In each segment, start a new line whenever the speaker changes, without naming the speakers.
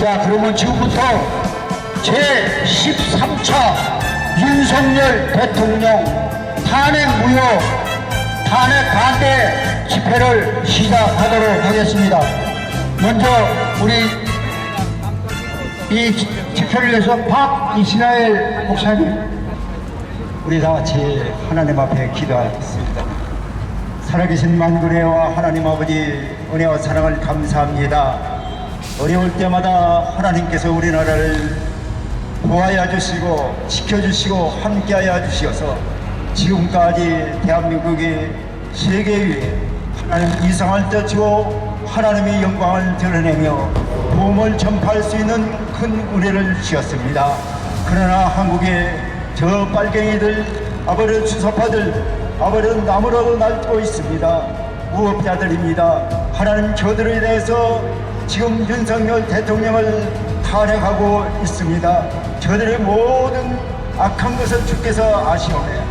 자, 그러면 지금부터 제13차 윤석열 대통령 탄핵 무효, 탄핵 반대 집회를 시작하도록 하겠습니다. 먼저 우리 이 집회를 위해서 박이스라엘 목사님, 우리 다 같이 하나님 앞에 기도하겠습니다. 살아계신 만군의와 하나님 아버지 은혜와 사랑을 감사합니다. 어려울 때마다 하나님께서 우리나라를 보호하여 주시고 지켜주시고 함께하여 주시어서 지금까지 대한민국이 세계 위에 하나님 이상을 떨치고 하나님의 영광을 드러내며 복음을 전파할 수 있는 큰 은혜를 주셨습니다. 그러나 한국의 저 빨갱이들, 아버지 주사파들, 아버지 나무라도 날고 있습니다. 무법자들입니다. 하나님 저들에 대해서 지금 윤석열 대통령을 탄핵하고 있습니다. 저들의 모든 악한 것을 주께서 아시오매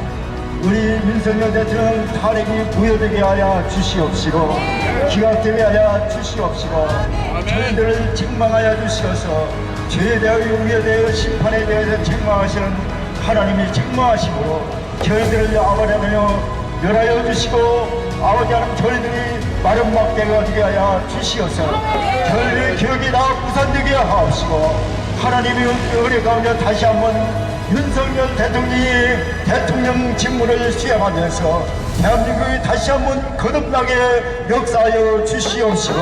우리 윤석열 대통령 탄핵이 무효되게 하여 주시옵시고 기각되게 하여 주시옵시고 저희들을 책망하여 주시어서 죄에 대하여 용의에 대하여 심판에 대해서 책망하시는 하나님이 책망하시고 저희들을 아버지하며 멸하여 주시고 아버지 하나님 저희들이 마른 막대가 되게 하여 주시어서 저희들의 기억이 다 무산되게 하옵시고 하나님의 은혜 가운데 다시 한번 윤석열 대통령이 대통령 직무를 수행하면서 대한민국이 다시 한번 거듭나게 역사하여 주시옵시고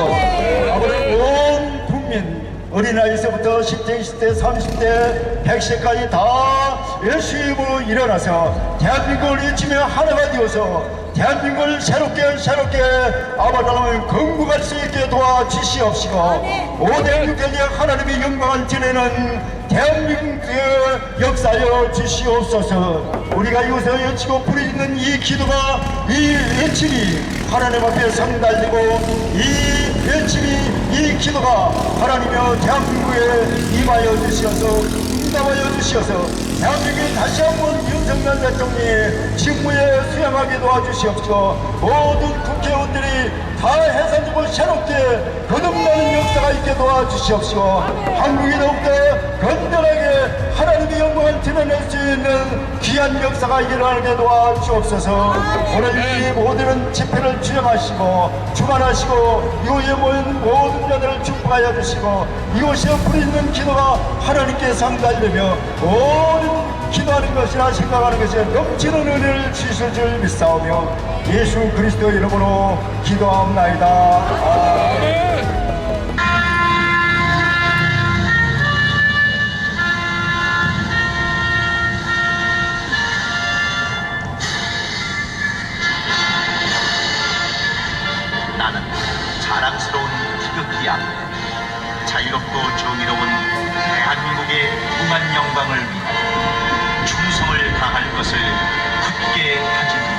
아버지 온 국민 어린아이에서부터 10대, 20대, 30대, 100세까지 다 열심히 일어나서 대한민국을 일치며 하나가 되어서 대한민국을 새롭게 아버지 하나님 건국할 수 있게 도와주시옵시고 오대 육대의 하나님의 영광을 드리는 대한민국의 역사여 주시옵소서. 우리가 이곳에 외치고 부르짖는 이 기도가 이 외침이 하나님 앞에 성달되고 이 외침이 이 기도가 하나님여 대한민국에 임하여 주시어서 응답하여 주시어서 대한민국이 다시 한번 윤석열 대통령의 직무에 수행하게 도와주시옵시고 모든 국회의원들이 다 해산되고 새롭게 거듭나는 역사가 있게 도와주시옵시고 한국이 더욱더 건전하게 하나님의 영광을 드러낼 수 있는 귀한 역사가 일어나게 도와주옵소서. 오늘 이 모든 집회를 주행하시고 주관하시고 이곳에 모인 모든 자들을 축복하여 주시고 이곳에 부르짖는 기도가 하나님께 상달되며 모든 기도하는 것이나 생각하는 것에 넘치는 은혜를 주실 줄 믿사오며 예수 그리스도 이름으로 기도합나이다. 아멘.
나는 자랑스러운 태극기 앞에 자유롭고 정의로운 대한민국의 무한 영광을 위해 충성을 다할 것을 굳게 다짐합니다.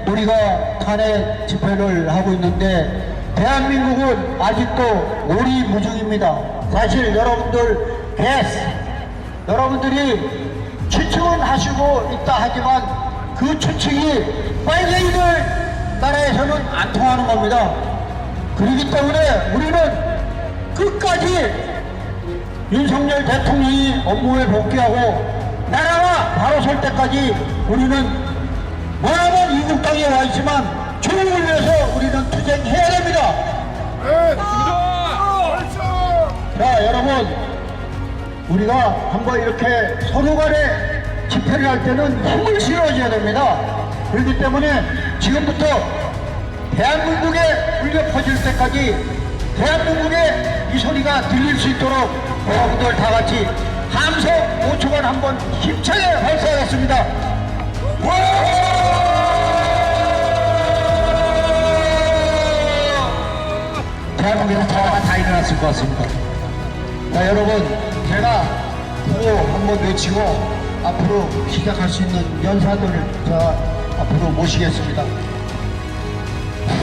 우리가 탄핵 집회를 하고 있는데 대한민국은 아직도 오리무중입니다. 사실 여러분들이 추측은 하시고 있다 하지만 그 추측이 빨갱이들 나라에서는 안 통하는 겁니다. 그렇기 때문에 우리는 끝까지 윤석열 대통령이 업무에 복귀하고 나라가 바로 설 때까지 우리는 뭐라면 이국 땅에 와 있지만 조국을 위해서 우리는 투쟁해야 됩니다. 자, 여러분, 우리가 한번 이렇게 서로 간에 집회를 할 때는 힘을 실어줘야 됩니다. 그렇기 때문에 지금부터 대한민국에 울려 퍼질 때까지 대한민국에 이 소리가 들릴 수 있도록 여러분들 다 같이 함성 5초간 한번 힘차게 발사하겠습니다. 대한민국에서 자화가 다 일어났을 것 같습니다. 자, 여러분, 제가 구호 한번 외치고 앞으로 시작할 수 있는 연사들을 제가 앞으로 모시겠습니다.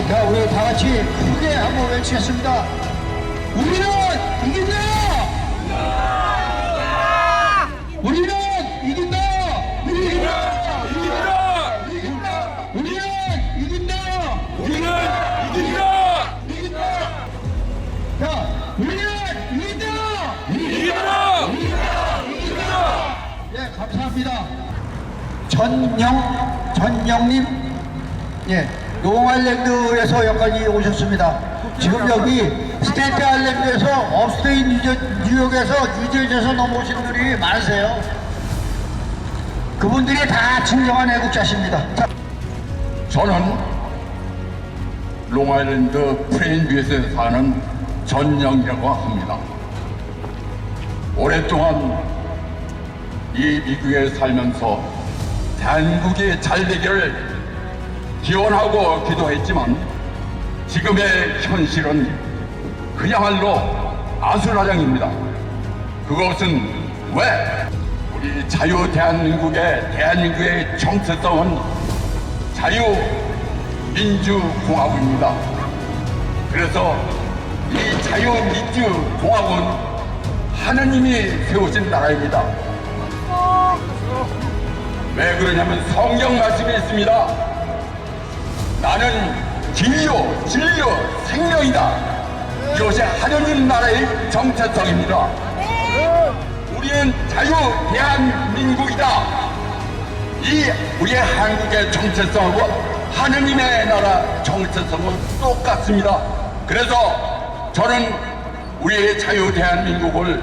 자, 우리 다 같이 크게 한번 외치겠습니다. 우리는 이긴다! 우리는 이긴다! 우리는 이긴다! 자, 우리는 이긴다! 예, 감사합니다. 전영님, 예, 롱아일랜드에서 여기까지 오셨습니다. 지금 여기 스테이트 아일랜드에서 업스테이 뉴욕에서 뉴저지에서 넘어오신 분들이 많으세요. 그분들이 다 진정한 애국자십니다. 자,
저는 롱아일랜드 프레인뷰에서 사는 전영이라고 합니다. 오랫동안 이 미국에 살면서 대한민국이 잘 되기를 기원하고 기도했지만 지금의 현실은 그야말로 아수라장입니다. 그것은 왜? 우리 자유 대한민국의 정체성은 자유민주공화국입니다. 그래서 이 자유민주공화국은 하느님이 세우신 나라입니다. 왜 그러냐면 성경 말씀이 있습니다. 나는 길이요 진리요 생명이다. 이것이 하느님 나라의 정체성입니다. 우리는 자유 대한민국이다. 이 우리의 한국의 정체성하고 하느님의 나라 정체성은 똑같습니다. 그래서 저는 우리의 자유 대한민국을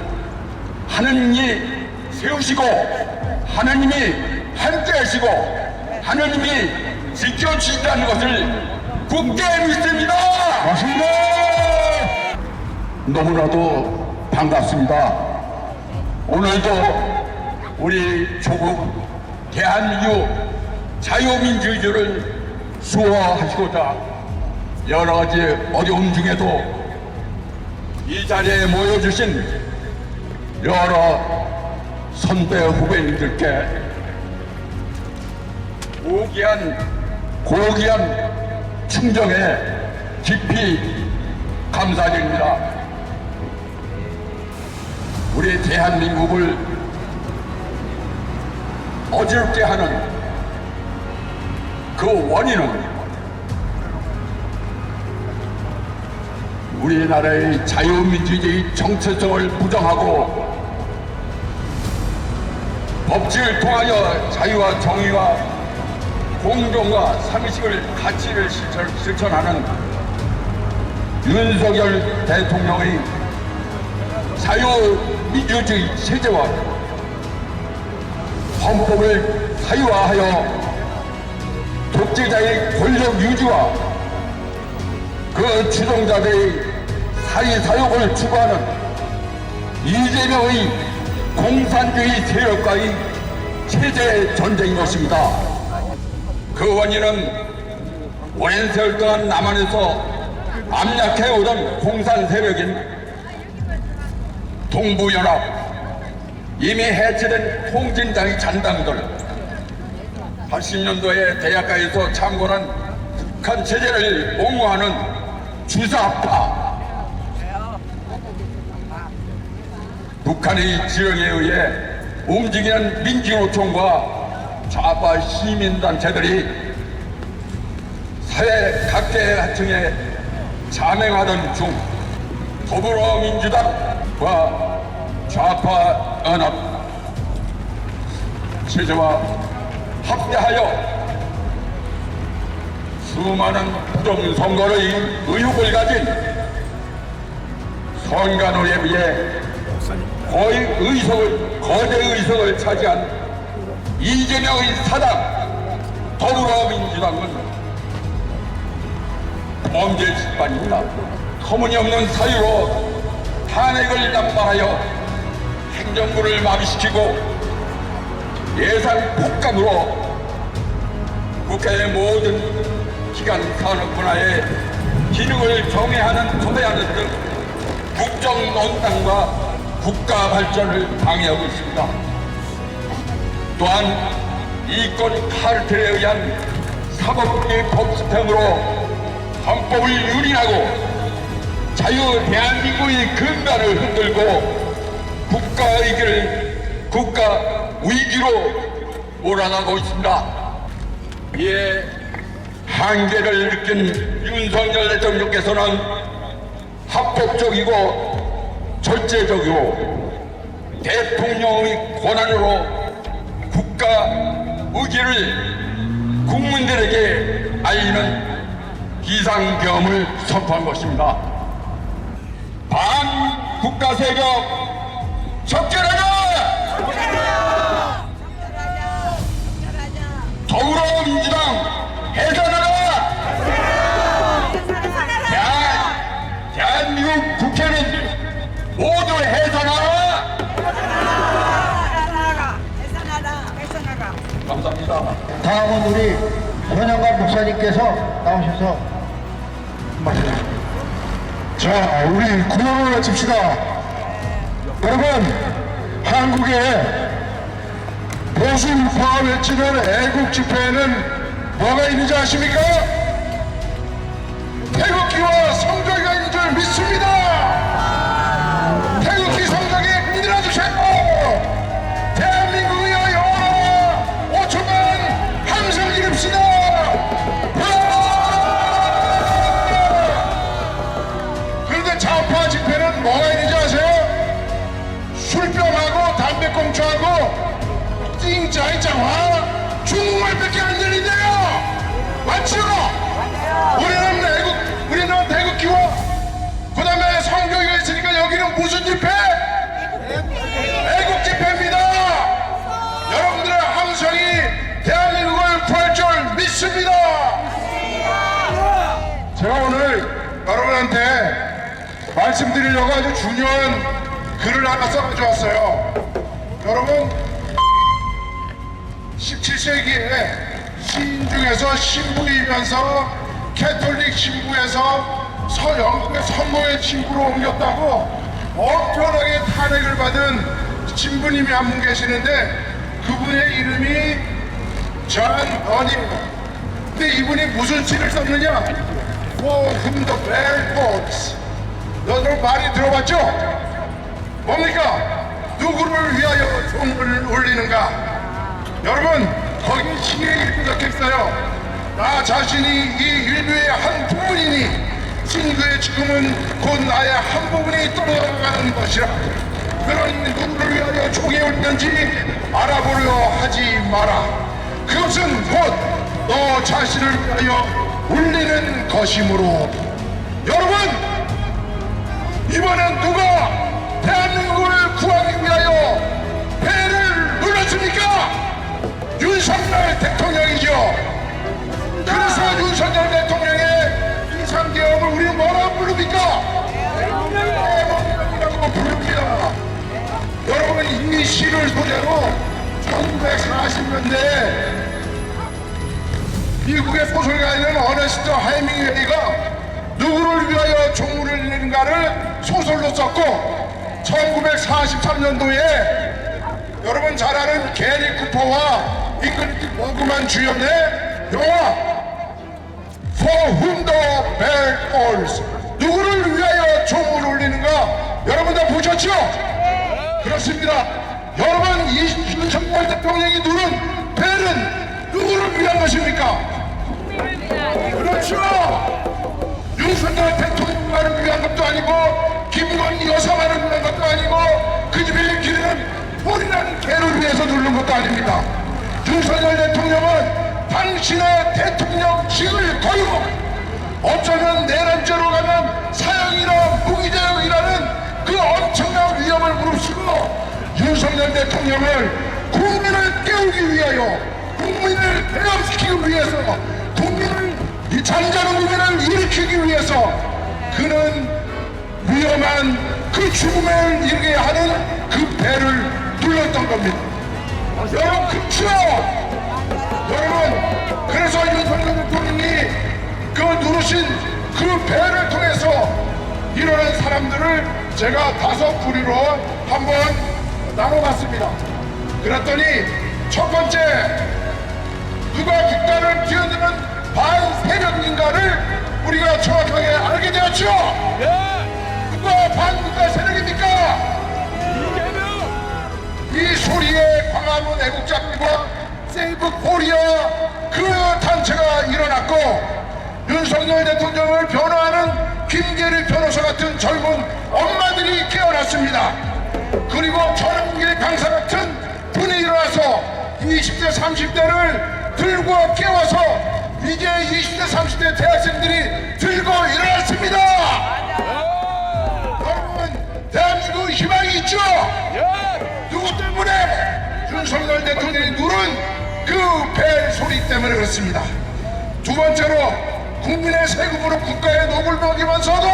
하느님이 세우시고 하느님이 함께 하시고 하느님이 지켜주신다는 것을 굳게 믿습니다.
맞습니다.
너무나도 반갑습니다. 오늘도 우리 조국 대한민국 자유민주주의를 수호하시고자 여러 가지 어려움 중에도 이 자리에 모여주신 여러 선배 후배님들께 고귀한 충정에 깊이 감사드립니다. 우리 대한민국을 어지럽게 하는 그 원인은 우리나라의 자유민주주의 정체성을 부정하고 법치를 통하여 자유와 정의와 공정과 상식을 가치를 실천하는 윤석열 대통령의 자유민주주의 체제와 헌법을 사유화하여 독재자의 권력 유지와 그 주동자들의 사회사욕을 추구하는 이재명의 공산주의 세력과의 체제 전쟁인 것입니다. 그 원인은 오랜 세월 동안 남한에서 압력해오던 공산 세력인 동부연합, 이미 해체된 통진당의 잔당들, 80년도에 대학가에서 창건한 북한 체제를 옹호하는 주사파, 북한의 지령에 의해 움직이는 민주노총과 좌파 시민단체들이 사회 각계하층에 자맹하던 중 더불어민주당과 좌파 연합 체제와 합대하여 수많은 부정선거의 의혹을 가진 선관위에 비해 거대 의석을 차지한 이재명의 사당 더불어민주당은 범죄 집단입니다. 터무니없는 사유로 탄핵을 남발하여 행정부를 마비시키고 예산 폭감으로 국회의 모든 기관 산업 분야의 기능을 정해하는 도배하는 등 국정농단과 국가 발전을 방해하고 있습니다. 또한 이권 카르텔에 의한 사법부의 법집행으로 헌법을 유린하고 자유 대한민국의 근간을 흔들고 국가 위기로 몰아가고 있습니다. 이에 한계를 느낀 윤석열 대통령께서는 합법적이고 절제적이고 대통령의 권한으로 국가 의기를 국민들에게 알리는 비상계엄을 선포한 것입니다. 반국가 세력 적절하자! 더불어민주당 해산하라! 대한민국 국회는 모두 해산하라! 감사합니다.
다음은 우리 현영관 목사님께서 나오셔서 말씀하십니다.
자, 우리 구호를 외칩시다. 여러분, 한국에 보수파 외치는 애국 집회에는 뭐가 있는지 아십니까? 태극기와 성조기가 있는 줄 믿습니다. 태극기 성조기 흔들어 주세요. 대한민국의 영원한 5초간 함성 지릅시다. 그런데 좌파 집회는 뭐가 있는지 아세요? 술병하고 담배꽁초하고 띵짜이짱화 중국말밖에 안 들리네요. 맞죠? 우리는 태극기와 그 다음에 성교가 있으니까 여기는 무슨 집회? 애국 집회입니다. 여러분들의 함성이 대한민국을 구할 줄 믿습니다. 제가 오늘 여러분한테 말씀드리려고 아주 중요한 글을 하나 써가지고 왔어요. 여러분, 17세기에 시인 중에서 신부이면서 캐톨릭 신부에서 영국의 성모의 신부로 옮겼다고 엄청나게 탄핵을 받은 신부님이 한 분 계시는데 그분의 이름이 존 버니입니다. 근데 이분이 무슨 시를 썼느냐? For whom the bell falls. 너들 많이 들어봤죠? 뭡니까? 누구를 위하여 종을 울리는가? 여러분, 거기 시에 이렇게 적혀있어요. 나 자신이 이 인류의 한 부분이니 친구의 죽음은 곧 나의 한 부분이 떨어져가는 것이라. 그러니 누구를 위하여 종이 울리는지 알아보려 하지 마라. 그것은 곧 너 자신을 위하여 울리는 것이므로. 여러분, 이번엔 누가 대한민국을 구하기 위하여 배를 눌렀습니까? 윤석열 대통령이죠. 그래서 윤석열 대통령의 비상계엄을 우리는 뭐라고 부릅니까? 대통령이라고 부릅니다. 여러분, 이 시를 소재로 1940년대에 미국의 소설가인 어네스트 헤밍웨이가 누구를 위하여 종을 울리는가를 소설로 썼고 1943년도에 여러분 잘 아는 게리 쿠퍼와 잉글리시 버그만 주연의 영화 For Whom the Bell Falls, 누구를 위하여 종을 울리는가 여러분 다 보셨죠? 그렇습니다. 여러분, 윤석열 대통령이 누른 배는 누구를 위한 것입니까? 그렇죠. 윤석열 대통령만을 위한 것도 아니고 김건희 여사만을 위한 것도 아니고 그 집에 기르는 꼴이라는 개를 위해서 누른 것도 아닙니다. 윤석열 대통령은 당신의 대통령직을 걸고 어쩌면 내란죄로 가면 사형이나 무기징역이라는 그 엄청난 위험을 무릅쓰고 윤석열 대통령을 국민을 깨우기 위하여 국민을 대업시키기 위해서 이 잠자는 국민을 일으키기 위해서 그는 위험한 그 죽음을 이르게 하는 그 배를 눌렀던 겁니다. 여러분, 그렇죠? 여러분, 그래서 윤석열 대통령이 그 누르신 그 배를 통해서 일어난 사람들을 제가 5부리로 한번 나눠봤습니다. 그랬더니 첫 번째, 누가 국가를 뛰어드는 반세력인가를 우리가 정확하게 알게 되었죠. 누가 반국가 세력입니까? 이 소리에 광화문 애국자들과 세이브 코리아 그 단체가 일어났고 윤석열 대통령을 변호하는 김계리 변호사 같은 젊은 엄마들이 깨어났습니다. 그리고 전환길 강사 같은 분이 일어나서 20대 30대를 들고 깨워서 이제 20대 30대 대학생들이 들고 일어났습니다. 여러분, 대한민국 희망이 있죠. 누구 때문에? 윤석열 대통령이 누른 그 배 소리 때문에 그렇습니다. 두 번째로, 국민의 세금으로 국가의 녹을 먹이면서도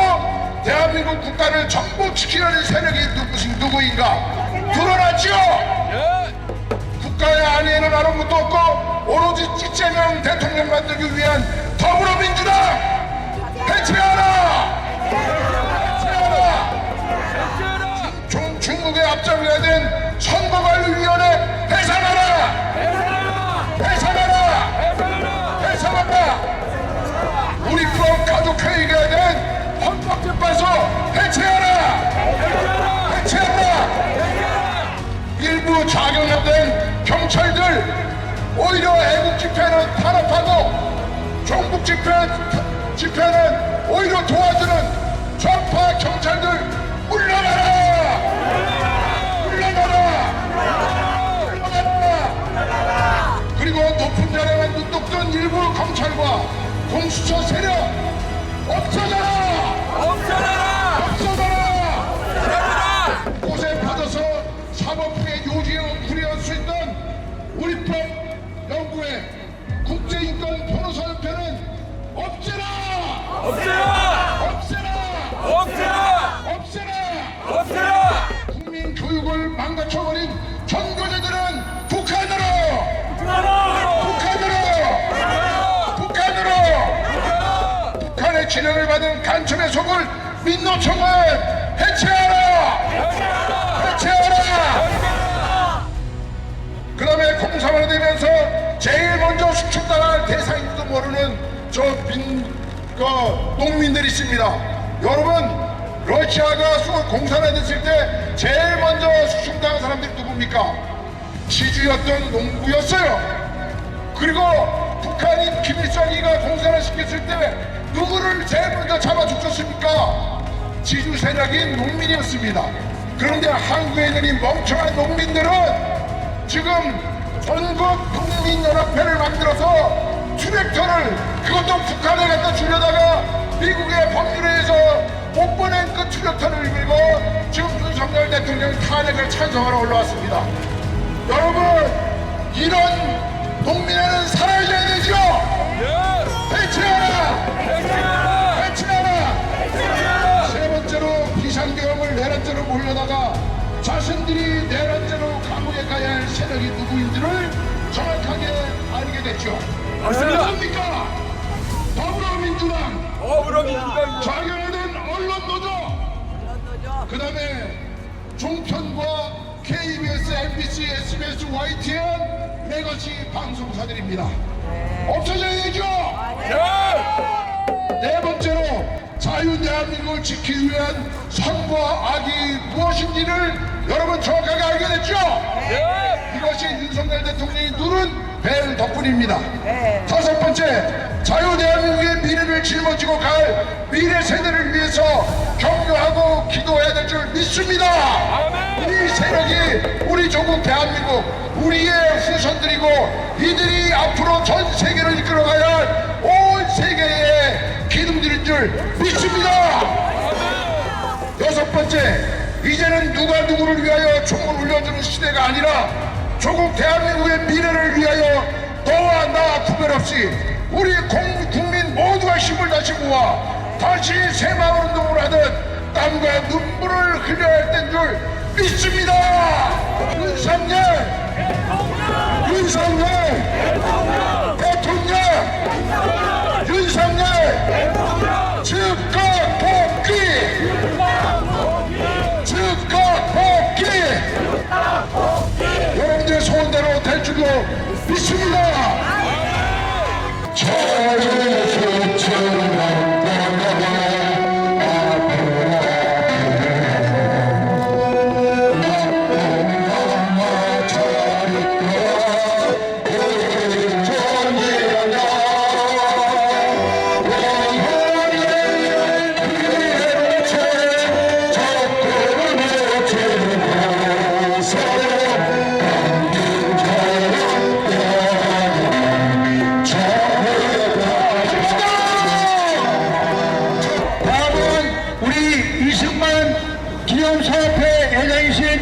대한민국 국가를 정복시키려는 세력이 누구인가 드러났죠. 국가의 안위에는 아무것도 없고 오로지 이재명 대통령 만들기 위한 더불어민주당 해체하라! 해체하라! 중국에 앞장서야 된 선거관리위원회 해산하라! 해산하라! 해산하라! 우리법 가족회의가 된 헌법재판소 해체하라! 해체하라! 일부 자경화된 경찰들 오히려 애국 집회는 탄압하고 종북 집회는 오히려 도와주는 좌파 경찰들 물러나라! 물러나라! 물러나라! 그리고 높은 자리만 눈독던 일부 검찰과 공수처 세력 없어져라! 없어져라! 곳에 받아서 사법부의 요지에 구려할 수 있는 우리법 연구회 국제인권 변호사협회는 없애라! 없애라! 없애라! 없애라! 없애라! 없애라! 국민 교육을 망가쳐버린 전교제들은 북한으로! 북한의 지령을 받은 간첩의 속을 민노총을 해체하라! 해체하라! 그 다음에 공사만 되면서 제일 먼저 수출당할 대상인지도 모르는 농민들이 있습니다. 여러분, 러시아가 공산화 됐을 때 제일 먼저 수출당한 사람들이 누굽니까? 지주였던 농부였어요. 그리고 북한인 김일성이가 공산화 시켰을 때 누구를 제일 먼저 잡아 죽였습니까? 지주 세력인 농민이었습니다. 그런데 한국에 있는 이 멍청한 농민들은 지금 전국 국민연합회를 만들어서 트랙터를 그것도 북한에 갖다 주려다가 미국의 법률에 의해서 못 보낸 그 트랙터를 밀고 지금 윤석열 대통령이 탄핵을 찬성하러 올라왔습니다. 여러분, 이런 농민에는 사라져야 되죠. 해체하라! 해체하라! 세 번째로, 비상계엄을 내란죄로 몰려다가 자신들이 내란죄로 감옥에 가야 할 세력이 누구인지를 정확하게 알게 됐죠. 누굽니까? 더불어민주당, 자경화된 언론노조, 그 다음에 종편과 KBS, MBC, SBS, YTN 레거시 방송사들입니다. 없어져야 되죠? 네 번째로, 자유 대한민국을 지키기 위한 선과 악이 무엇인지를 여러분 정확하게 알게 됐죠? 이것이 윤석열 대통령이 누른 벨 덕분입니다. 다섯 번째, 자유 대한민국의 미래를 짊어지고 갈 미래 세대를 위해서 격려하고 기도해야 될 줄 믿습니다. 이 세력이 우리 조국 대한민국, 우리의 후손들이고 이들이 앞으로 전 세계를 이끌어가야 할 온 세계의 기둥들인 줄 믿습니다. 여섯 번째, 이제는 누가 누구를 위하여 총을 울려주는 시대가 아니라 조국 대한민국의 미래를 위하여 너와 나 구별 없이 우리 국민 모두가 힘을 다시 모아 다시 새마을 운동을 하듯 땀과 눈물을 흘려야 할 때인 줄 믿습니다. 윤석열 대통령 윤석열 즉각 복귀 즉각 복귀 여러분들의 소원대로 될 줄로 믿습니다. 기념사업회 회장이신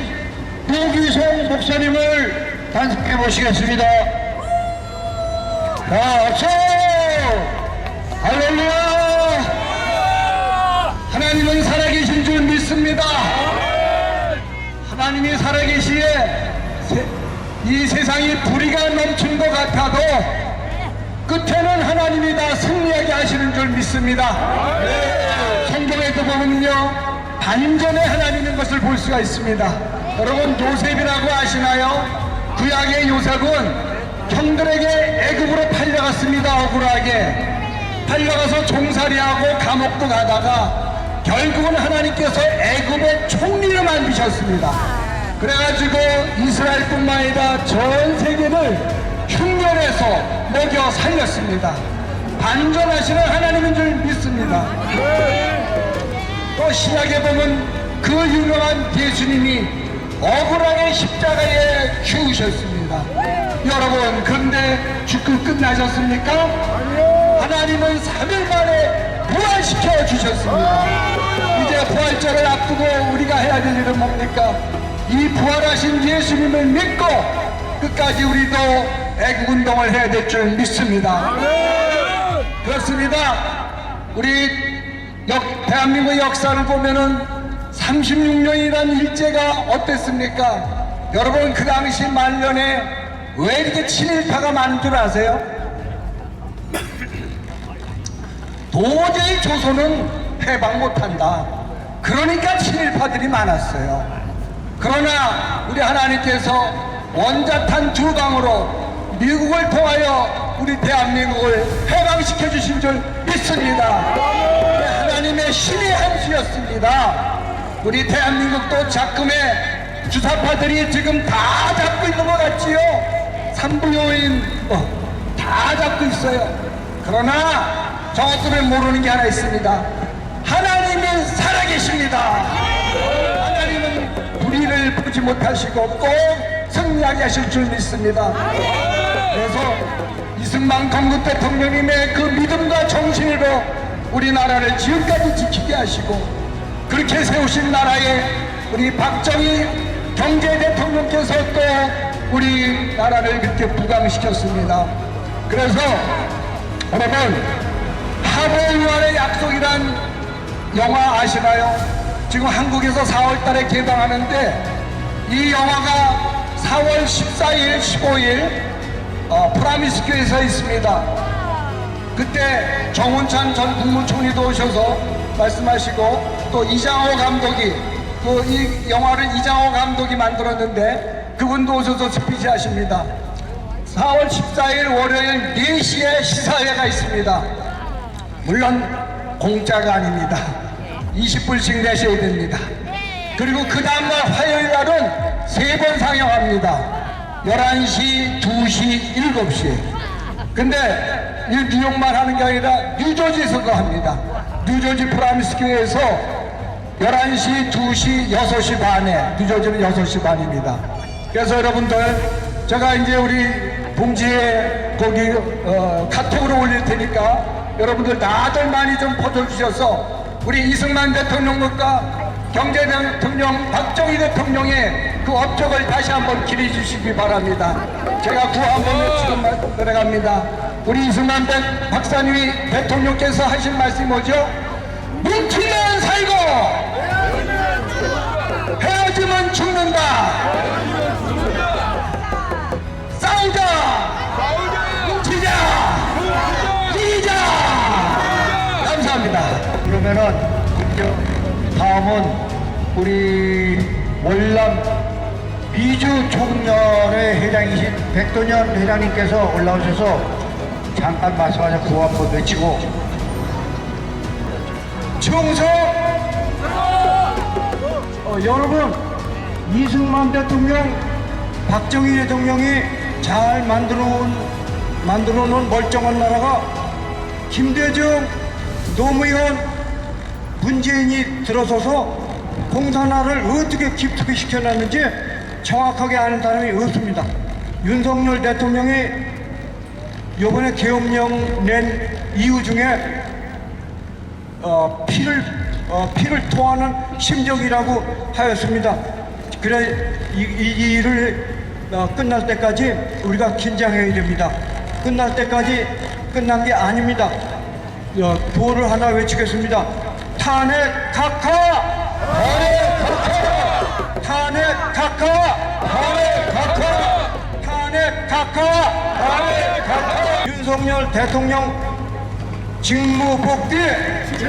노기성 목사님을 단습해 보시겠습니다. 자, 박수! 할렐루야! 하나님은 살아계신 줄 믿습니다. 하나님이 살아계시에 이 세상이 불의가 넘친 것 같아도 끝에는 하나님이 다 승리하게 하시는 줄 믿습니다. 성경에도 보면요, 반전의 하나님인 것을 볼 수가 있습니다. 여러분, 요셉이라고 아시나요? 구약의 요셉은 형들에게 애굽으로 팔려갔습니다. 억울하게 팔려가서 종살이하고 감옥도 가다가 결국은 하나님께서 애굽의 총리를 만드셨습니다. 그래가지고 이스라엘뿐만 아니라 전 세계를 흉년해서 먹여 살렸습니다. 반전하시는 하나님인 줄 믿습니다. 또 신약에 보면 그 유명한 예수님이 억울하게 십자가에 죽으셨습니다. 여러분, 그런데 죽고 끝나셨습니까? 하나님은 3일 만에 부활시켜 주셨습니다. 이제 부활절을 앞두고 우리가 해야 될 일은 뭡니까? 이 부활하신 예수님을 믿고 끝까지 우리도 애국운동을 해야 될 줄 믿습니다. 그렇습니다. 우리 대한민국 역사를 보면은 36년이라는 일제가 어땠습니까? 여러분, 그 당시 말년에 왜 이렇게 친일파가 많은 줄 아세요? 도저히 조선은 해방 못한다. 그러니까 친일파들이 많았어요. 그러나 우리 하나님께서 원자탄 두 방으로 미국을 통하여 우리 대한민국을 해방시켜 주신 줄 믿습니다. 하나님의 신의 한 수였습니다. 우리 대한민국도 작금의 주사파들이 지금 다 잡고 있는 것 같지요? 삼부요인 다 잡고 있어요. 그러나 저것들은 모르는 게 하나 있습니다. 하나님은 살아계십니다. 하나님은 불의를 보지 못하시고 꼭 승리하게 하실 줄 믿습니다. 그래서 이승만 건국 대통령님의 그 믿음과 정신으로 우리나라를 지금까지 지키게 하시고 그렇게 세우신 나라에 우리 박정희 경제 대통령께서 또 우리나라를 그렇게 부강시켰습니다. 그래서 여러분, 하보의원의 약속이란 영화 아시나요? 지금 한국에서 4월 달에 개방하는데 이 영화가 4월 14일, 15일 프라미스교에서 있습니다. 그때 정운찬 전 국무총리도 오셔서 말씀하시고 또 이장호 감독이 이 영화를 이장호 감독이 만들었는데 그분도 오셔서 스피치 하십니다. 4월 14일 월요일 4시에 시사회가 있습니다. 물론 공짜가 아닙니다. 20불씩 내셔야 됩니다.
그리고 그 다음날 화요일 날은 3번 상영합니다. 11시, 2시, 7시에. 근데 이 뉴욕만 하는 게 아니라 뉴저지에서도 합니다. 뉴저지 프라미스교에서 11시, 2시, 6시 반에, 뉴저지는 6시 반입니다. 그래서 여러분들, 제가 이제 우리 봉지에 거기 카톡으로 올릴 테니까 여러분들 다들 많이 좀 퍼져주셔서 우리 이승만 대통령과 경제대통령 박정희 대통령의 그 업적을 다시 한번 기리해주시기 바랍니다. 제가 구호 한번 외치고 들어갑니다. 우리 이승만 박사님이 대통령께서 하신 말씀이 뭐죠? 뭉치면 살고 헤어지면 죽는다. 싸우자. 뭉치자. 이기자. 감사합니다.
그러면은 다음은 우리 월남 미주 총련의 회장이신 백도년 회장님께서 올라오셔서 잠깐 말씀하셔서 구호 한번 외치고 충성! 여러분, 이승만 대통령, 박정희 대통령이 잘 만들어 놓은 멀쩡한 나라가 김대중, 노무현, 문재인이 들어서서 공산화를 어떻게 깊숙이 시켜놨는지 정확하게 아는 사람이 없습니다. 윤석열 대통령이 이번에 계엄령 낸 이유 중에 피를 토하는 심정이라고 하였습니다. 그래 이 일을 끝날 때까지 우리가 긴장해야 됩니다. 끝날 때까지 끝난 게 아닙니다. 도를 하나 외치겠습니다. 탄핵 각하! 탄핵 각하! 탄핵 각하! 탄핵 각하! 탄핵 각하! 탄핵 각하! 윤석열 대통령 직무복귀!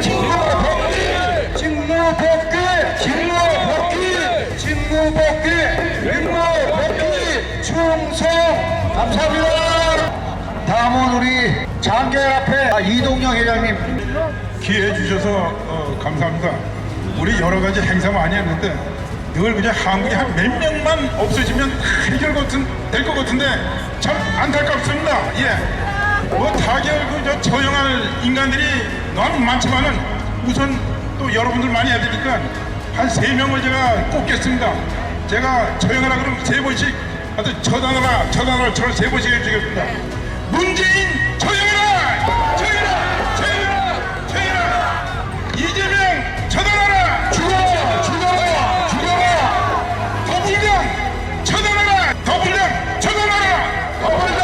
직무복귀! 직무복귀! 직무복귀! 직무복귀! 직무복귀! 충성! 감사합니다. 다음은 우리 장계협회 이동영 회장님.
기회 주셔서 감사합니다. 우리 여러 가지 행사 많이 했는데 이걸 그냥 한국에 한 몇 명만 없어지면 해결 될 것 같은데 참 안타깝습니다. 예. 뭐 타결 처형할 인간들이 너무 많지만은 우선 또 여러분들 많이 해야 되니까 한 3명을 제가 꼽겠습니다. 제가 처형하라 그러면 3번씩 하여튼 처단하라 처단하라 저를 3번씩 해주겠습니다. 문재인 처형하라! 처형하라! 처형하라! 처형하라! 이재명 처단하라!
죽어라!
더불당 처단하라! 더불당 처단하라!
더불당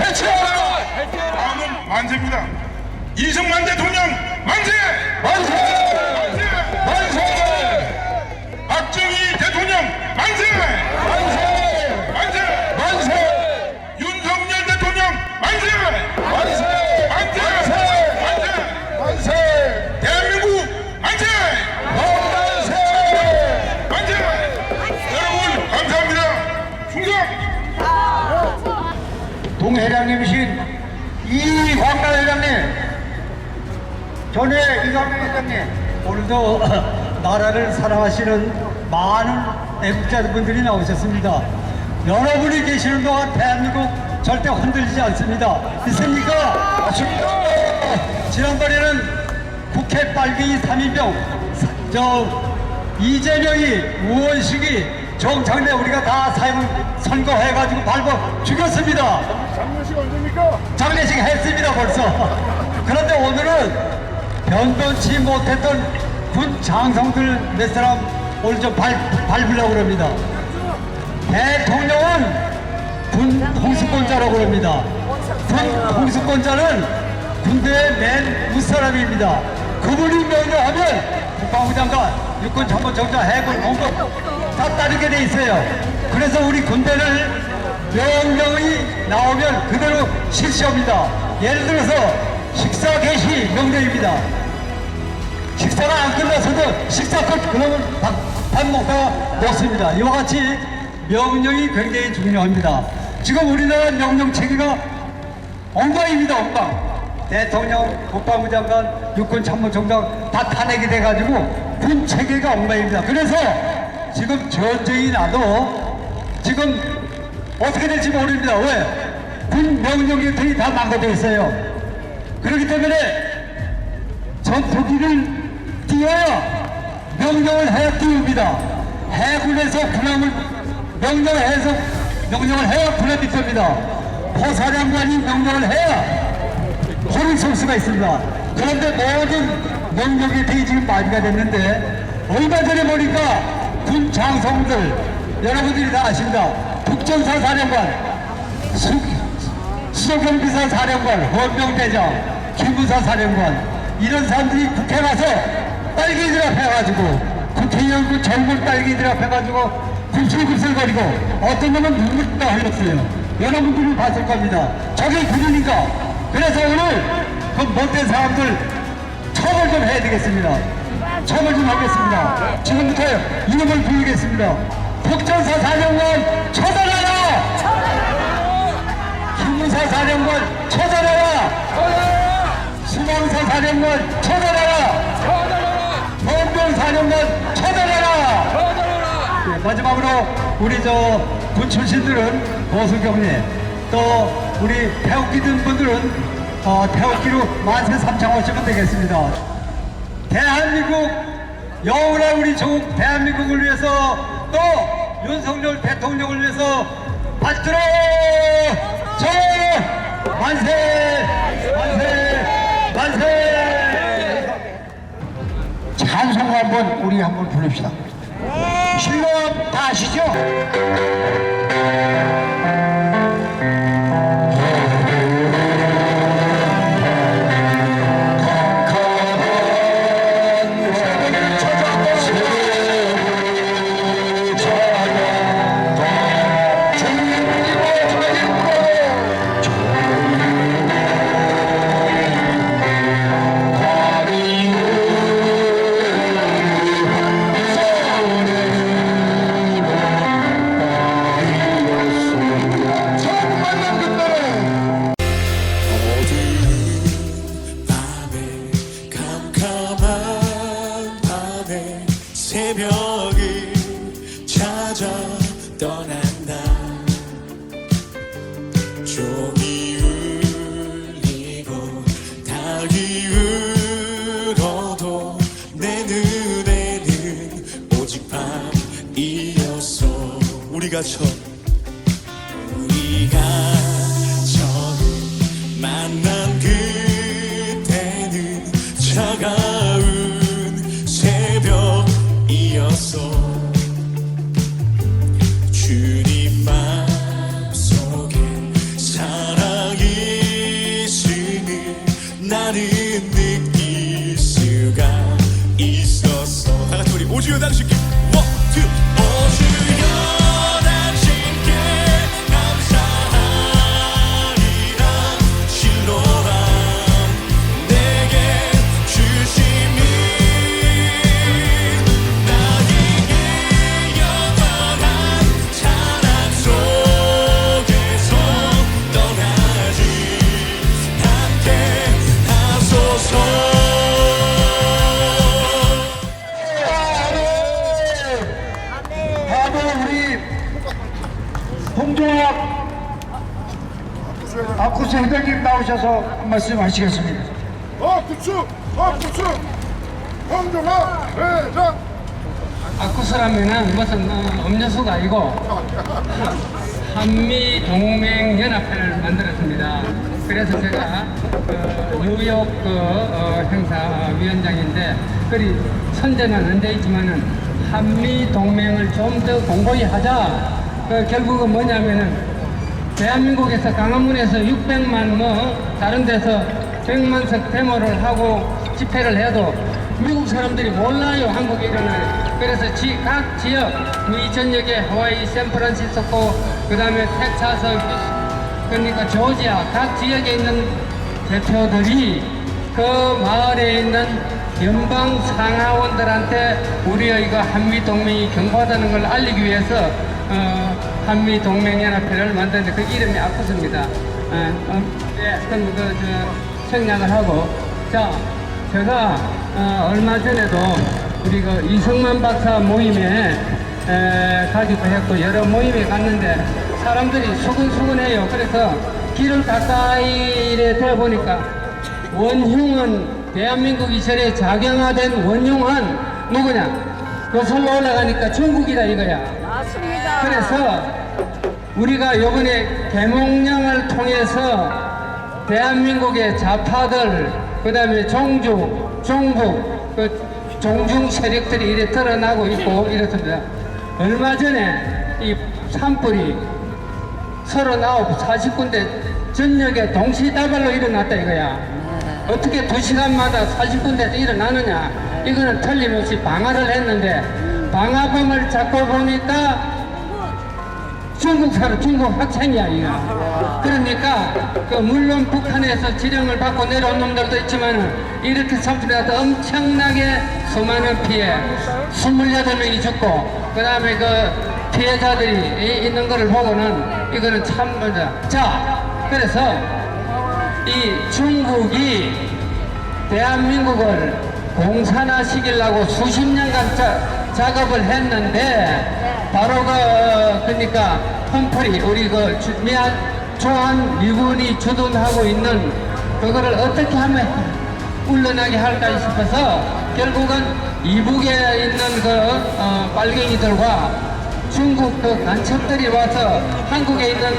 해체하라!
다음은 만세입니다. 이승만 대통령 만세!
만세!
만세!
만세!
박정희 대통령 만세!
만세!
만세!
만세!
윤석열 대통령 만세!
만세!
만세! 만세!
만세!
대한민국 만세!
만세!
만세! 여러분 감사합니다. 충성!
동회장님이신 이광란 회장님, 전에 이광란 회장님,
오늘도 나라를 사랑하시는 많은 애국자분들이 나오셨습니다. 여러분이 계시는 동안 대한민국 절대 흔들리지 않습니다. 있습니까? 맞습니다. 지난번에는 국회 빨갱이 3인병 이재명이 우원식이 정창래 우리가 다 선거해가지고 밟아 죽였습니다.
장례식 언제입니까?
장례식 했습니다 벌써. 그런데 오늘은 변변치 못했던 군 장성들 몇 사람 오늘 좀 밟으려고 그럽니다. 대통령은 군 통수권자라고 그럽니다. 군 통수권자는 군대의 맨 윗사람입니다. 그분이 명령하면 국방부 장관, 육군참모총장, 해군, 공급 다 따르게 돼 있어요. 그래서 우리 군대를 명령이 나오면 그대로 실시합니다. 예를 들어서 식사 개시 명령입니다. 식사가 안 끝나서도 식사 끝 그러면 밥 먹다가 먹습니다. 이와 같이 명령이 굉장히 중요합니다. 지금 우리나라 명령 체계가 엉망입니다. 엉망. 대통령, 국방부 장관, 육군 참모총장 다 탄핵이 돼가지고 군 체계가 엉망입니다. 그래서 지금 전쟁이 나도 지금 어떻게 될지 모릅니다. 왜? 군 명령계통이 다 망가져 있어요. 그렇기 때문에 전투기를 띄워야 명령을 해야 띄웁니다. 해군에서 군함을 명령을 해야 군함이 뜹니다. 포사령관이 명령을 해야 호를 쏠 수가 있습니다. 그런데 모든 명령계통이 지금 마비가 됐는데 얼마 전에 보니까 군 장성들 여러분들이 다 아십니다. 북전사 사령관, 수도경비사 사령관, 헌병대장, 기무사 사령관 이런 사람들이 국회 가서 딸기들 앞에 가지고 국회의원 정부 딸기들 앞에 가지고 굽슬굽슬거리고 어떤 놈은 눈물도 흘렸어요. 여러분들이 봤을 겁니다. 저게 군인인가? 그래서 오늘 그 못된 사람들 처벌 좀 해야 되겠습니다. 처벌 좀 하겠습니다. 지금부터 이름을 부르겠습니다. 북전사 사령관 처단하라! 기무사 사령관 처단하라! 수방사 사령관 처단하라! 헌병 사령관 처단하라! 네, 마지막으로 우리 군 출신들은 보수경례 또 우리 태극기든 분들은 태극기로 만세 삼창하시면 되겠습니다. 대한민국 영원한 우리 조국 대한민국을 위해서 또 윤석열 대통령을 위해서 받들어 저 만세 만세 만세
찬송 한번 우리 한번 부릅시다. 신랑 다 아시죠?
새벽을 찾아 떠난다. 종이 울리고 닭이 울어도 내 눈에는 오직 밤이었어. 우리가 처음 만난 그때는 차가운 새벽이었어. 주님 맘속에 사랑이 있음을 나는 느낄 수가 있었어. 다같이 우리 오주여 당신께 원, 투. 오주여 당신께 감사하리라. 진노라 내게 주심이 나에게 영원한 사랑 속에서 떠나지 않게 하소서.
다음에 우리 홍종학 아쿠스 회장님 나오셔서 한 말씀 하시겠습니다.
구축 황종아 회장.
아쿠스라면은 무슨 음료수가 아니고 한미 동맹 연합회를 만들었습니다. 그래서 제가 뉴욕 행사 위원장인데 그리 선제는 안 돼 있지만은 한미 동맹을 좀 더 공고히 하자. 결국은 뭐냐면은 대한민국에서 강화문에서 600만 다른 데서 100만석 데모를 하고 집회를 해도 미국 사람들이 몰라요. 한국에 일어나요. 그래서 각 지역 미 전역에 하와이, 샌프란시스코, 그 다음에 텍사스, 그러니까 조지아 각 지역에 있는 대표들이 그 마을에 있는 연방 상하원들한테 우리의 이거 한미 동맹이 경고하다는 걸 알리기 위해서 한미 동맹 연합회를 만드는데 그 이름이 아쿠스입니다. 생략을 하고 자 제가 얼마 전에도 우리 그 이승만 박사 모임에 가기도 했고 여러 모임에 갔는데 사람들이 수근수근해요. 그래서 길을 가까이 이래 되어 보니까 원흉은 대한민국이 전에 작용화된 원흉은 누구냐? 거슬러 올라가니까 중국이다 이거야.
맞습니다.
그래서 우리가 요번에 개몽령을 통해서 대한민국의 좌파들, 그 다음에 종북, 그 종중 세력들이 이래 드러나고 있고 이렇습니다. 얼마 전에 이 산불이 39, 40군데 전역에 동시다발로 일어났다 이거야. 어떻게 2시간마다 40군데에서 일어나느냐? 이거는 틀림없이 방화를 했는데 방화범을 잡고 보니까 중국 학생이야 이거. 그러니까 그 물론 북한에서 지령을 받고 내려온 놈들도 있지만 이렇게 산불이라도 엄청나게 수많은 피해 28명이 죽고 그 다음에 그 피해자들이 있는 거를 보고는 이거는 참 자 그래서 이 중국이 대한민국을 공산화시키려고 수십 년간 작업을 했는데 바로 그러니까 험플이 우리 조한 미군이 주둔하고 있는 그거를 어떻게 하면 물러나게 할까 싶어서 결국은 이북에 있는 빨갱이들과 중국 그 간첩들이 와서 한국에 있는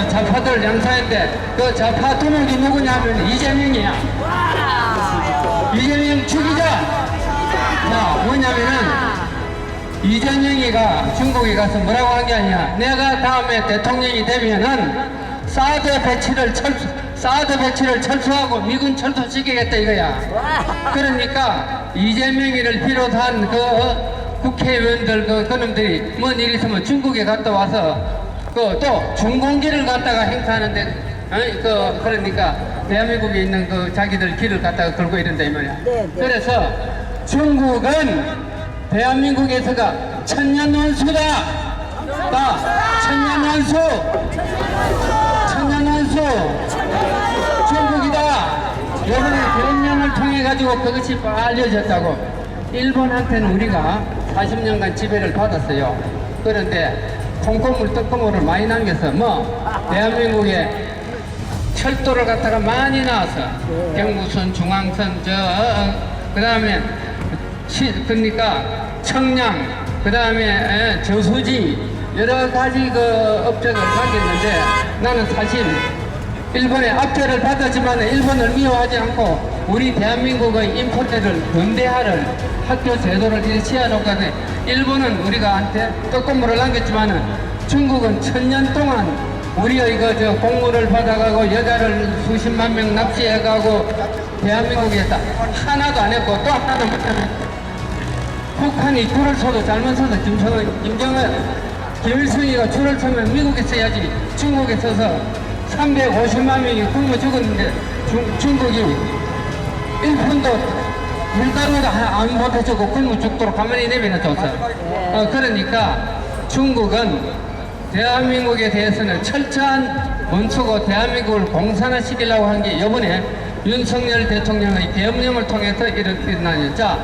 좌파들 양사인데 그 좌파 두목이 누구냐면 이재명이야. 이재명 죽이자. 자 뭐냐면은 이재명이가 중국에 가서 뭐라고 한 게 아니야. 내가 다음에 대통령이 되면은 사드 배치를 철수하고 미군 철수시키겠다 이거야. 그러니까 이재명이를 비롯한 그 국회의원들 그놈들이 뭔 일 있으면 중국에 갔다 와서 또 중공기를 갖다가 행사하는데 그러니까 대한민국에 있는 그 자기들 길을 갖다가 걸고 이런다 이 말이야. 그래서 중국은 대한민국에서가 천년원수다. 천년원수 중국이다. 요번에 변명을 통해 가지고 그것이 알려졌다고. 일본한테는 우리가 40년간 지배를 받았어요. 그런데 콩고물 떡고물을 많이 남겨서 대한민국에 철도를 갖다가 많이 나와서 경부선, 중앙선, 그 다음에 그러니까 청량, 그 다음에 저수지 여러 가지 그 업적을 남겼는데 나는 사실 일본의 압제를 받았지만 일본을 미워하지 않고 우리 대한민국의 인포테를 근대화를 학교 제도를 이렇게 취해놓거든. 일본은 우리가 한테 떡고물을 남겼지만은 중국은 1000년 동안 우리의 공물을 받아가고 여자를 수십만 명 납치해가고 대한민국에다 하나도 안 했고 또 하나도 못하네. 북한이 줄을 서도 잘못 서서 김일성이가 줄을 서면 미국에 써야지. 중국에 서서 350만 명이 굶어 죽었는데 중국이 1푼도 밀가루도 안 못해주고 굶어 죽도록 가만히 내버려뒀어. 그러니까 중국은 대한민국에 대해서는 철저한 원수고 대한민국을 공산화시키려고 한 게 이번에 윤석열 대통령의 계엄령을 통해서 일어나요. 자,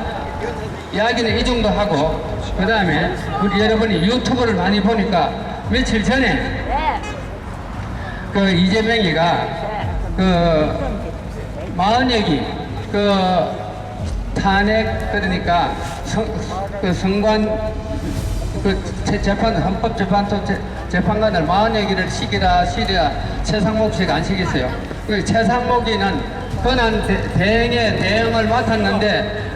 이야기는 이 정도 하고 그 다음에 우리 여러분이 유튜브를 많이 보니까 며칠 전에 그 이재명이가 마흔여기 탄핵 그러니까 선관 재판 헌법재판소 재판관을 40여기를 시키라 최상목 씨가 안 시켰어요. 최상목이는 권한 대행의 대응을 맡았는데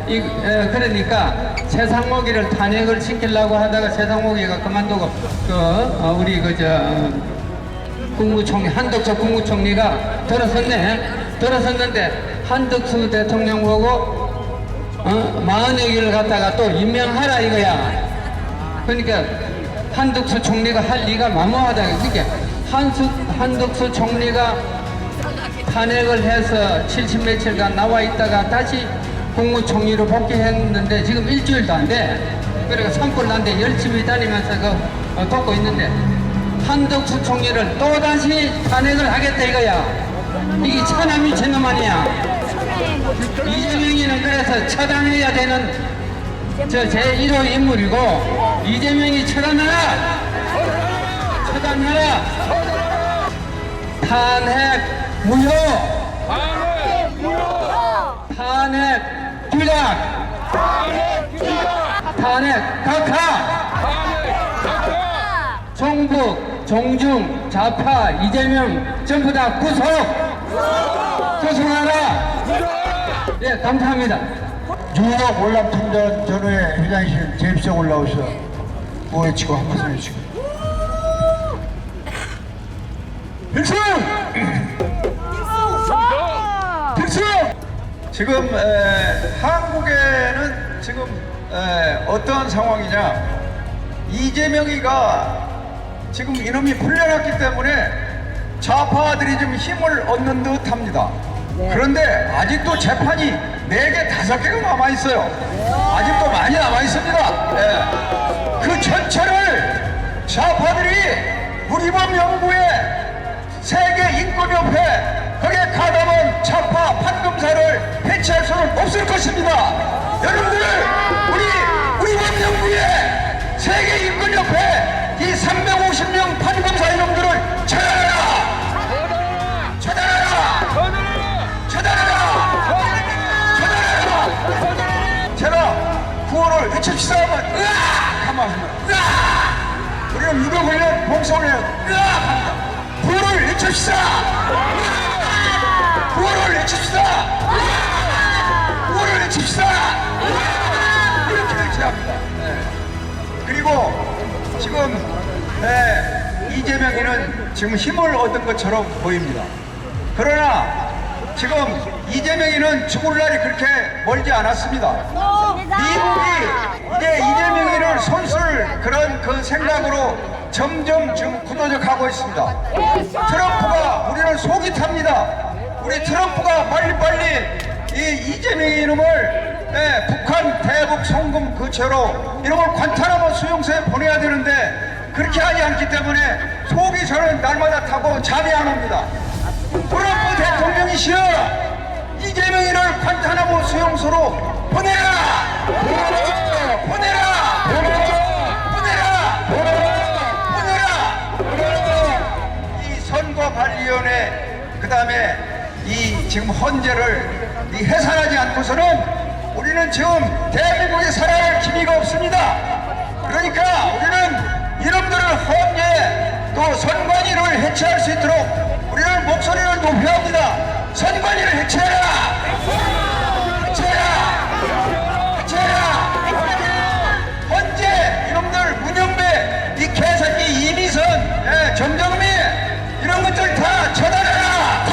그러니까 최상목이를 탄핵을 시키려고 하다가 최상목이가 그만두고 우리 국무총리 한덕수 국무총리가 들어섰는데 한덕수 대통령 보고 40여기를 갖다가 또 임명하라 이거야. 그러니까 한덕수 총리가 할 리가 만무하다. 그러니까 한덕수 총리가 탄핵을 해서 70 며칠간 나와 있다가 다시 국무총리로 복귀했는데 지금 일주일도 안 돼. 그러니까 산불 난데 열심히 다니면서 돕고 있는데 한덕수 총리를 또다시 탄핵을 하겠다 이거야. 이게 천하 미친놈 아니야. 이재명이는 그래서 처단해야 되는 제1호 인물이고 이재명이 처단하라! 처단하라! 탄핵 무효! 탄핵 규각! 탄핵 각하! 종북, 종중, 좌파, 이재명 전부 다 구속! 구속하라! 예, 감사합니다.
뉴욕 월남통전 전후에 회장님 제입시에 올라오셔서 구호외치고 한 말씀 해주시고.
필승! 필승! 지금 한국에는 지금 어떠한 상황이냐? 이재명이가 지금 이놈이 풀려났기 때문에 좌파들이 좀 힘을 얻는 듯합니다. 그런데 아직도 재판이 4개, 5개가 남아있어요. 아직도 많이 남아있습니다. 그 전체를 좌파들이 우리법 연구에 세계인권협회 거기에 가담한 좌파 판검사를 배치할 수는 없을 것입니다. 여러분들 우리법 연구에 세계인권협회 이 350명 판검사 이놈들을 처단하라! 제가 구호를 외칩시다 하면 으악! 하면 으악! 우리는 유교 관련 봉사를 해요. 으악! 합니다. 구호를 외칩시다! 구호를 외칩시다! 구호를 외칩시다! 이렇게 외치합니다. 그리고 지금 이재명이는 지금 힘을 얻은 것처럼 보입니다. 그러나 지금 이재명이는 죽을 날이 그렇게 멀지 않았습니다. 미국이 이제 이재명이를 손쓸 그런 그 생각으로 점점 지금 굳어져가고 있습니다. 트럼프가 우리를 속이 탑니다. 우리 트럼프가 빨리빨리 이 이재명 이놈을 북한 대북 송금 그 죄로 이놈을 관타나모 수용소에 보내야 되는데 그렇게 하지 않기 때문에 속이 저는 날마다 타고 잠이 안 옵니다. 트럼프 대통령이시여 이재명이를 관타나모 수용소로 보내라! 보내라! 이 선거관리위원회 그 다음에 이 지금 헌재를 해산하지 않고서는 우리는 지금 대한민국에 살아갈 기미가 없습니다. 그러니까 우리는 이놈들을 헌재 또 선관위를 해체할 수 있도록 우리는 목소리를 높여야 합니다. 선관위를 해체해라! 헌재 이놈들 문영배 이 개새끼 이미선 정정미 이런 것들 다 처단해라!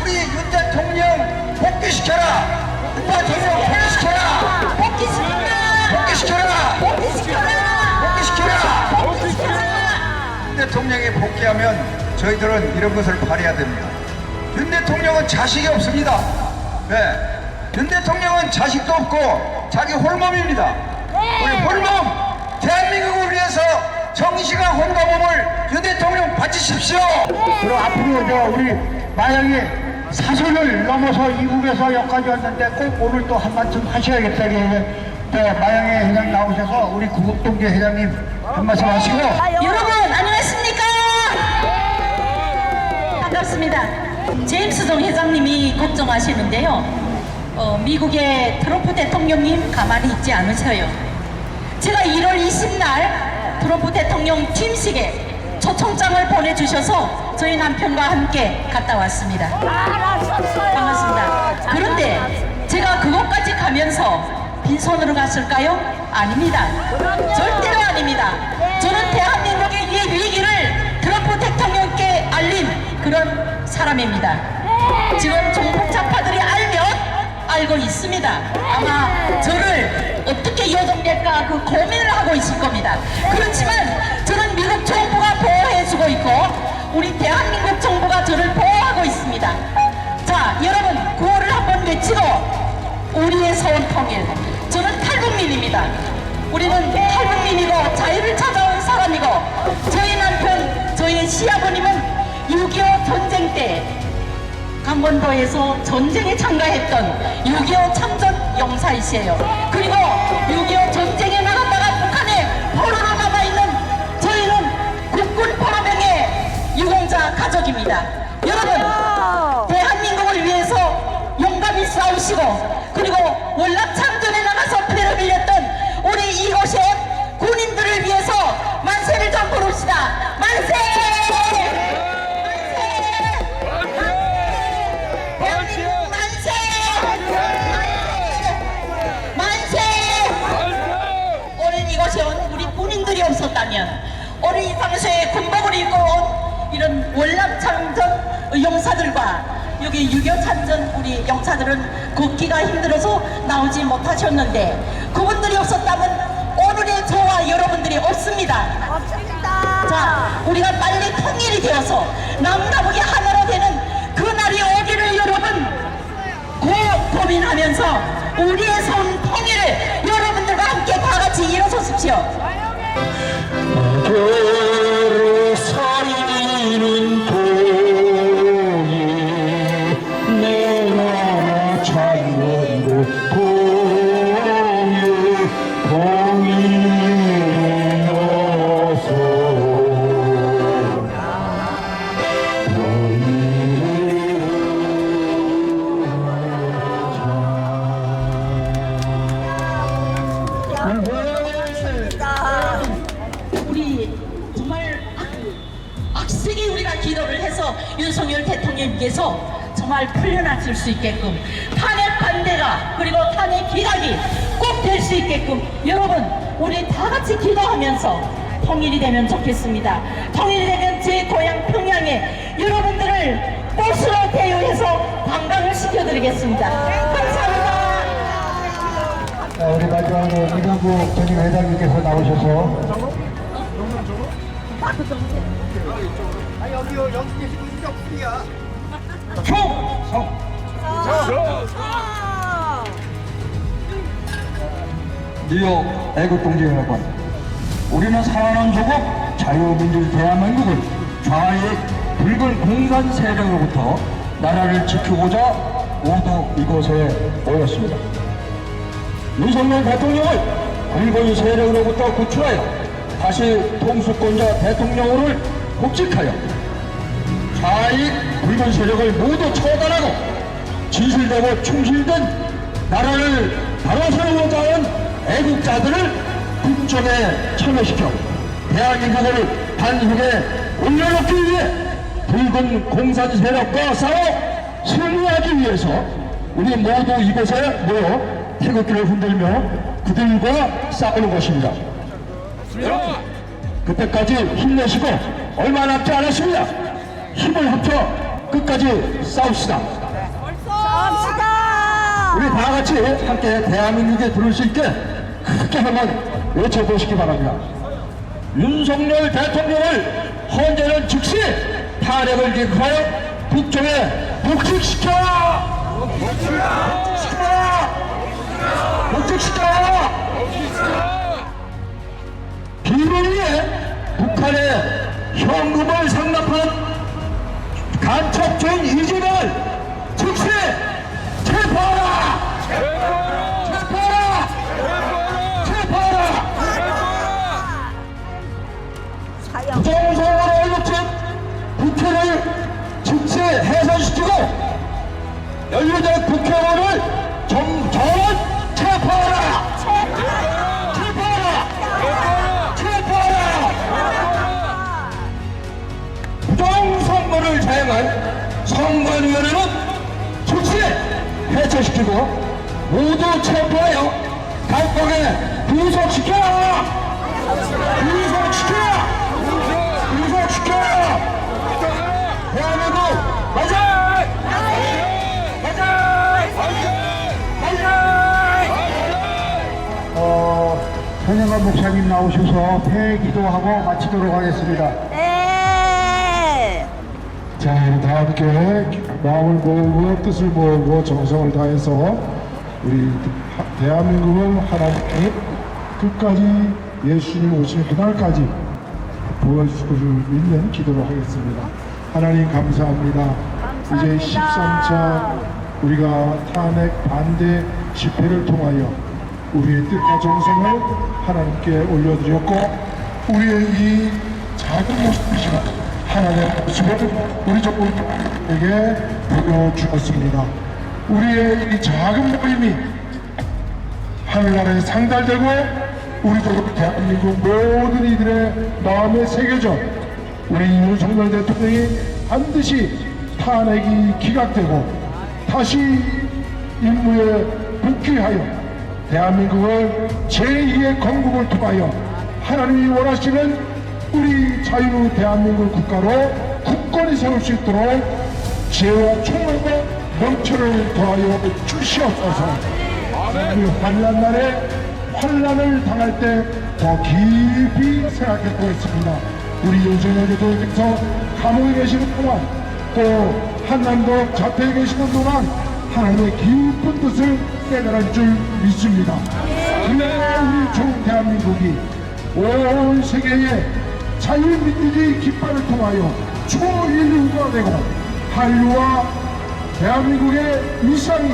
우리 윤 대통령 복귀시켜라! 윤 대통령 윤 대통령이 복귀하면 저희들은 이런 것을 바라야 됩니다. 윤 대통령은 자식이 없습니다. 윤 대통령은 자식도 없고 자기 홀몸입니다. 우리 홀몸 대한민국을 위해서 정시가 혼가범을 윤 대통령 바치십시오.
그리고 앞으로 우리 마영이 사선을 넘어서 이국에서 여기까지 왔는데 꼭 오늘 또 한마디쯤 하셔야겠다. 마영이 회장 나오셔서 우리 구국동계 회장님 한 말씀 하시고.
여러분 안녕하십니까? 반갑습니다. 제임스 종 회장님이 걱정하시는데요. 미국의 트럼프 대통령님 가만히 있지 않으셔요. 제가 1월 20날 트럼프 대통령 팀식에 초청장을 보내주셔서 저희 남편과 함께 갔다 왔습니다. 반갑습니다. 그런데 제가 그것까지 가면서 빈손으로 갔을까요? 아닙니다. 절대로 아닙니다. 저는 대한민국의 이 위기를 트럼프 대통령께 알린 그런 사람입니다. 지금 종북자파들이 알고 있습니다. 아마 저를 어떻게 요정될까 그 고민을 하고 있을 겁니다. 그렇지만 저는 미국 정부가 보호해주고 있고 우리 대한민국 정부가 저를 보호하고 있습니다. 자, 여러분 구호를 한번 외치고 우리의 서원 통일. 저는 탈북민입니다. 우리는 탈북민이고 자유를 찾아온 사람이고 저희 남편, 저희 시아버님은 6.25 전쟁 때 강원도에서 전쟁에 참가했던 6.25 참전 용사이세요. 그리고 6.25 전쟁에 나갔다가 북한에 포로로 남아있는 저희는 국군 포로병의 유공자 가족입니다. 여러분, 대한민국을 위해서 용감히 싸우시고 그리고 월남 참전에 나가서 피를 흘렸던 우리 이곳의 군인들을 위해서 만세를 좀 부릅시다. 만세! 대한민국 만세! 만세! 오늘 이곳에 온 우리 군인들이 없었다면 오늘 이 당시에 군복을 입고 온 이런 월남 참전 용사들과 여기 6.25 참전 우리 용사들은 걷기가 힘들어서 나오지 못하셨는데 그분들이 없었다면 오늘의 저와 여러분들이 없습니다. 자, 우리가 빨리 통일이 되어서 남나북이 하나로 되는 그날이 오기를 여러분 고민하면서 우리의 손 통일을 여러분들과 함께 다 같이 일어서십시오.
도로 살리는 동이 내 나라 자유로
우리 정말 악세게 우리가 기도를 해서 윤석열 대통령께서 정말 풀려났을 수 있게끔 탄핵 반대가 그리고 탄핵 기각이 꼭 될 수 있게끔 여러분 우리 다 같이 기도하면서 통일이 되면 좋겠습니다. 통일이 되면 제 고향 평양에 여러분들을 꽃으로 대우해서 관광을 시켜드리겠습니다. 감사합니다.
자, 우리 마지막으로 이명국 전임 회장님께서 나오셔서 뉴욕 애국동지 여러분, 우리는 살아난 조국 자유민주 대한민국을 좌익 붉은 공산 세력으로부터 나라를 지키고자 모두 이곳에 모였습니다. 윤석열 대통령을 붉은 세력으로부터 구출하여 다시 통수권자 대통령을 복직하여 좌익 붉은 세력을 모두 처단하고 진실되고 충실된 나라를 바로 세우고자 하는 애국자들을 국정에 참여시켜 대한민국을 반국에 올려놓기 위해 붉은 공산 세력과 싸워 승리하기 위해서 우리 모두 이곳에 모여 태극기를 흔들며 그들과 싸우는 것입니다. 그때까지 힘내시고 얼마 남지 않았습니다. 힘을 합쳐 끝까지 싸웁시다. 우리 다 같이 함께 대한민국에 들을 수 있게 크게 한번 외쳐보시기 바랍니다. 윤석열 대통령을 헌재는 즉시 탄핵을 기각하여 국정에 복직시켜라! 복직시켜라! 비밀리에 북한의 현금을 상납한 간첩죄인 이재명을 즉시 체포하라! 체포하라! 체포하라! 부정선거로 얼룩진 국회를 즉시 해산시키고 연루된 국회의원을 전원 체포하라! 체포하라! 체포하라! 부정선거를 자행한 선관위원회는 즉시 해체시키고 모두 체포하여 감옥에 구속시켜라! 구속시켜라! 구속시켜라! 대한민국 만세! 만세! 만세! 현영관 목사님 나오셔서 폐 기도하고 마치도록 하겠습니다.
네.
자, 우리 다 함께 마음을 모으고 뜻을 모으고 정성을 다해서 우리 대한민국을 하나님께 끝까지 예수님 오시는 그날까지 보여주실 것을 믿는 기도를 하겠습니다.
하나님 감사합니다. 이제 13차 우리가 탄핵 반대 집회를 통하여 우리의 뜻과 정성을 하나님께 올려드렸고 우리의 이 작은 모습이지만 하나님의 모습을 우리 정부에게 보여주었습니다. 우리의 이 작은 모임이 하늘나라에 상달되고 우리 대한민국 모든 이들의 마음에 새겨져 우리 윤석열 대통령이 반드시 탄핵이 기각되고 다시 임무에 복귀하여 대한민국을 제2의 건국을 통하여 하나님이 원하시는 우리 자유 대한민국 국가로 굳건히 세울 수 있도록 지혜와 총명과 명철을 더하여 주시옵소서. 우리 환난 날에 환난을 당할 때 더 깊이 생각해 보겠습니다. 우리 윤석열 대통령께서 감옥에 계시는 동안 또 한남도 자택에 계시는 동안 하나님의 깊은 뜻을 깨달을 줄 믿습니다. 그래야 우리 좋은 대한민국이 온 세계에 자유민주주의 깃발을 통하여 초인류가 되고 한류와 대한민국의 일상이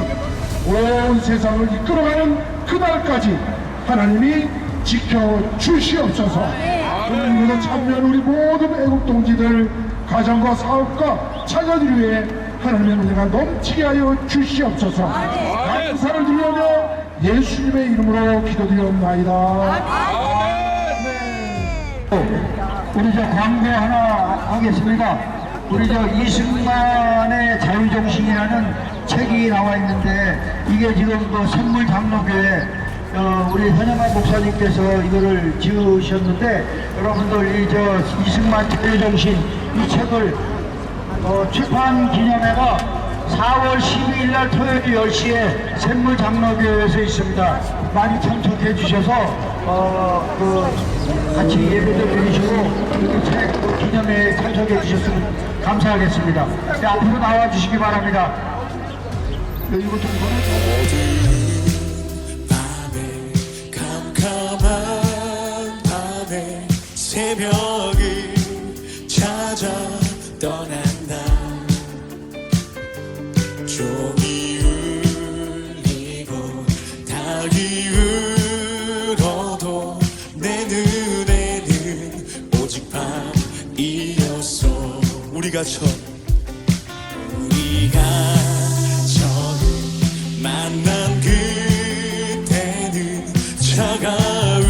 온 세상을 이끌어가는 그날까지 하나님이 지켜주시옵소서. 오늘부터 참여한 우리 모든 애국동지들 가정과 사업과 자녀들 위해 하나님의 은혜가 넘치게 하여 주시옵소서. 감사를 드리며 예수님의 이름으로 기도드리옵나이다.
우리 저 광고 하나 하겠습니다. 우리 저 이승만의 자유정신이라는 책이 나와 있는데 이게 지금 그 선물장로교회 우리 현영아 목사님께서 이거를 지으셨는데 여러분들 이 저 이승만 자유정신 이 책을 출판 기념회가 4월 12일 날 토요일 10시에 샘물장로교회에서 있습니다. 많이 참석해 주셔서 같이 예배도 드리시고 이렇게 책 기념회에 참석해 주셨으면 감사하겠습니다. 네, 앞으로 나와 주시기 바랍니다. 네, 이거 좀
캄캄한 밤에 새벽을 찾아 떠난 날 종이 울리고 닭이 울어도 내 눈에는 오직 밤이었어. 우리가 처음 만난 그때는 차가운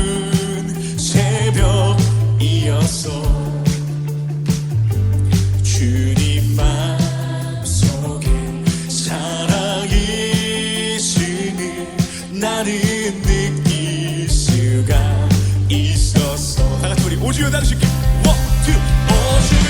새벽이었어. 주님 마음속에 사랑이 있음을 나는 느낄 수가 있었어. 다같이 우리 오주여 당신께 1, 2 오주여